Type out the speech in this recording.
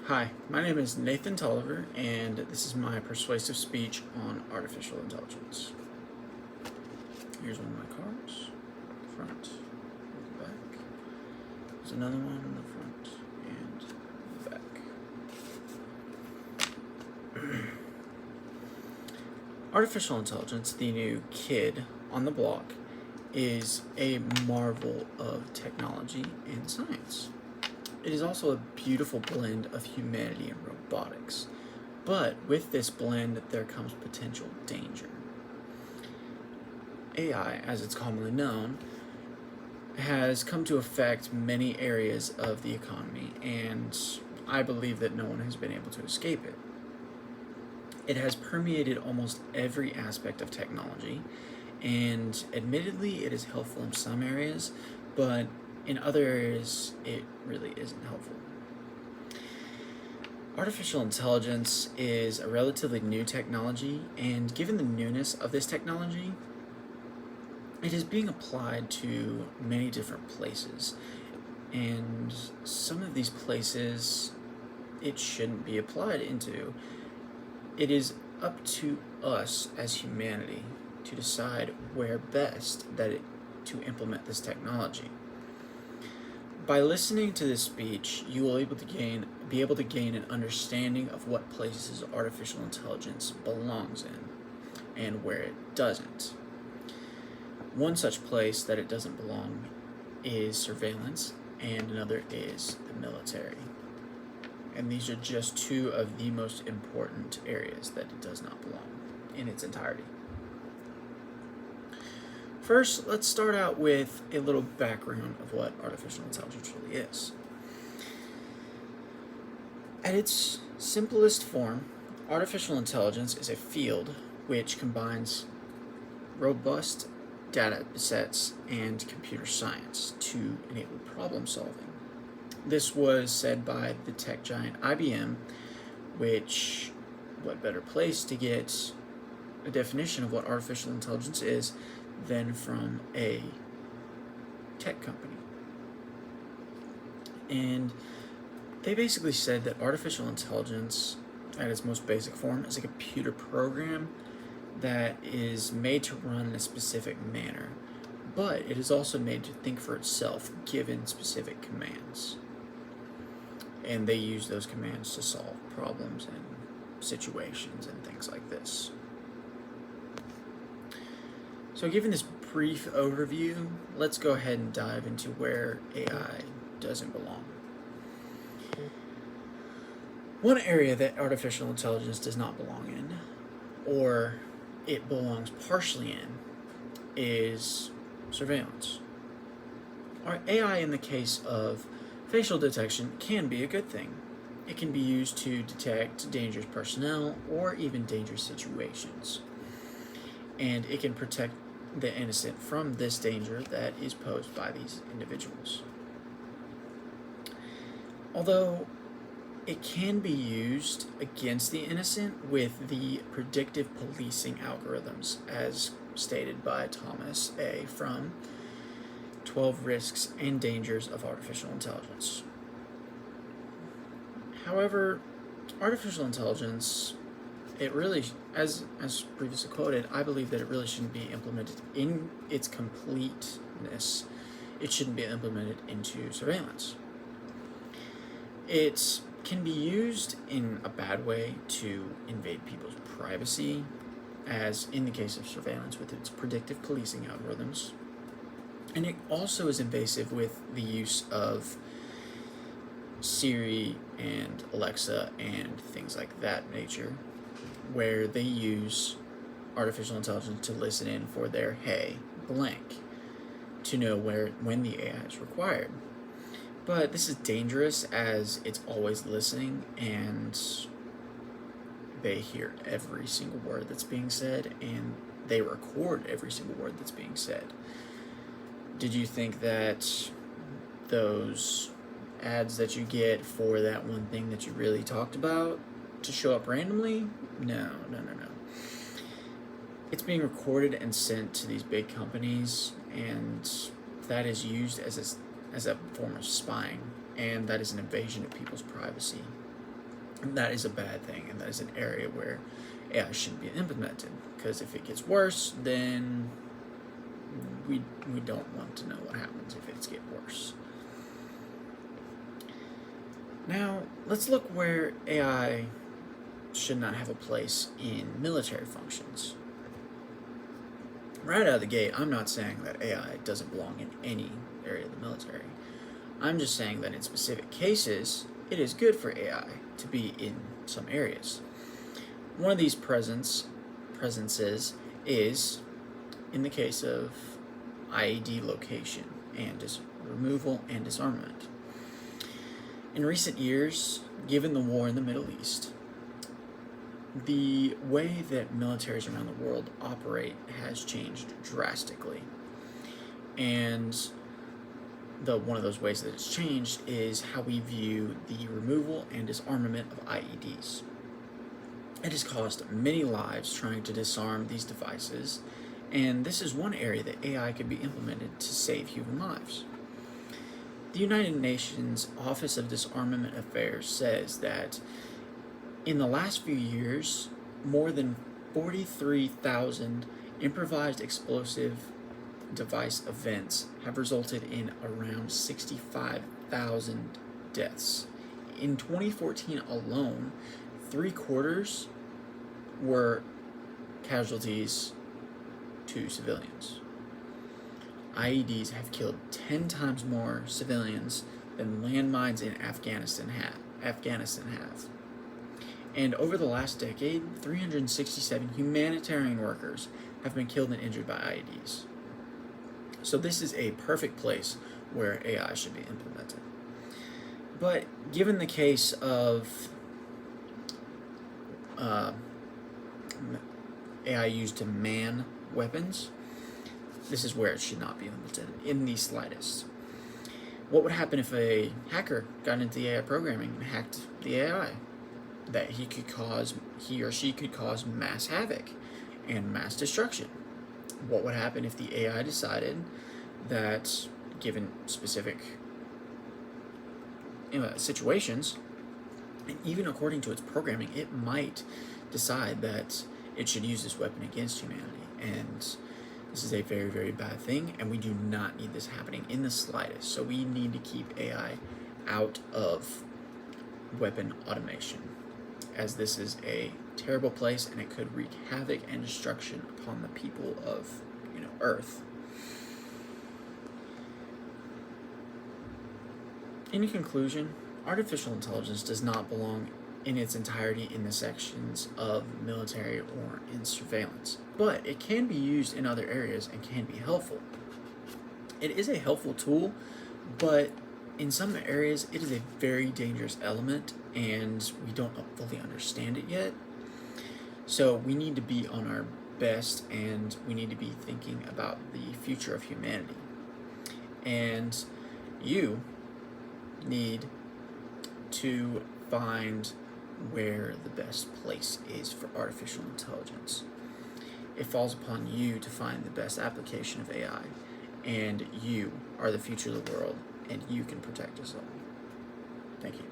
Hi, my name is Nathan Tolliver, and this is my persuasive speech on artificial intelligence. Here's one of my cards, front, the back. There's another one in the front and the back. Artificial intelligence, the new kid on the block, is a marvel of technology and science. It is also a beautiful blend of humanity and robotics. But with this blend, there comes potential danger. AI, as it's commonly known, has come to affect many areas of the economy, and I believe that no one has been able to escape it. It has permeated almost every aspect of technology, and admittedly, it is helpful in some areas, but in other areas, it really isn't helpful. Artificial intelligence is a relatively new technology, and given the newness of this technology, it is being applied to many different places. And some of these places it shouldn't be applied into. It is up to us as humanity to decide where best to implement this technology. By listening to this speech, you will be able to gain an understanding of what places artificial intelligence belongs in and where it doesn't. One such place that it doesn't belong is surveillance, and another is the military. And these are just two of the most important areas that it does not belong in its entirety. First, let's start out with a little background of what artificial intelligence really is. At its simplest form, artificial intelligence is a field which combines robust data sets and computer science to enable problem solving. This was said by the tech giant IBM, which, what better place to get a definition of what artificial intelligence is than from a tech company. And they basically said that artificial intelligence, at its most basic form, is a computer program that is made to run in a specific manner, but it is also made to think for itself given specific commands. And they use those commands to solve problems and situations and things like this. So given this brief overview, let's go ahead and dive into where AI doesn't belong. One area that artificial intelligence does not belong in, or it belongs partially in, is surveillance. Our AI in the case of facial detection can be a good thing. It can be used to detect dangerous personnel or even dangerous situations. And it can protect the innocent from this danger that is posed by these individuals. Although it can be used against the innocent with the predictive policing algorithms, as stated by Thomas A. from 12 Risks and Dangers of Artificial Intelligence. However, artificial intelligence, it really, as previously quoted, I believe that it really shouldn't be implemented in its completeness. It shouldn't be implemented into surveillance. It can be used in a bad way to invade people's privacy, as in the case of surveillance with its predictive policing algorithms. And it also is invasive with the use of Siri and Alexa and things like that nature, where they use artificial intelligence to listen in for their hey blank to know when the AI is required. But this is dangerous as it's always listening and they hear every single word that's being said and they record every single word that's being said. Did you think that those ads that you get for that one thing that you really talked about to show up randomly? No. It's being recorded and sent to these big companies, and that is used as a form of spying, and that is an invasion of people's privacy. And that is a bad thing, and that is an area where AI shouldn't be implemented, because if it gets worse, then we don't want to know what happens if it's get worse. Now, let's look where AI should not have a place in military functions. Right out of the gate, I'm not saying that AI doesn't belong in any area of the military. I'm just saying that in specific cases, it is good for AI to be in some areas. One of these presences is in the case of IED location and removal and disarmament. In recent years, given the war in the Middle East, the way that militaries around the world operate has changed drastically. And one of those ways that it's changed is how we view the removal and disarmament of IEDs. It has cost many lives trying to disarm these devices, and this is one area that AI could be implemented to save human lives. The United Nations Office of Disarmament Affairs says that in the last few years, more than 43,000 improvised explosive device events have resulted in around 65,000 deaths. In 2014 alone, 3/4 were casualties to civilians. IEDs have killed 10 times more civilians than landmines in Afghanistan have. And over the last decade, 367 humanitarian workers have been killed and injured by IEDs. So this is a perfect place where AI should be implemented. But given the case of AI used to man weapons, this is where it should not be implemented in the slightest. What would happen if a hacker got into the AI programming and hacked the AI? That he or she could cause mass havoc and mass destruction. What would happen if the AI decided that, given specific situations, and even according to its programming, it might decide that it should use this weapon against humanity? And this is a very, very bad thing, and we do not need this happening in the slightest. So we need to keep AI out of weapon automation, as this is a terrible place and it could wreak havoc and destruction upon the people of Earth. In conclusion, artificial intelligence does not belong in its entirety in the sections of military or in surveillance, but it can be used in other areas and can be helpful. It is a helpful tool, but in some areas it is a very dangerous element and we don't fully understand it yet. So we need to be on our best and we need to be thinking about the future of humanity. And you need to find where the best place is for artificial intelligence. It falls upon you to find the best application of AI, and you are the future of the world, and you can protect us all. Thank you.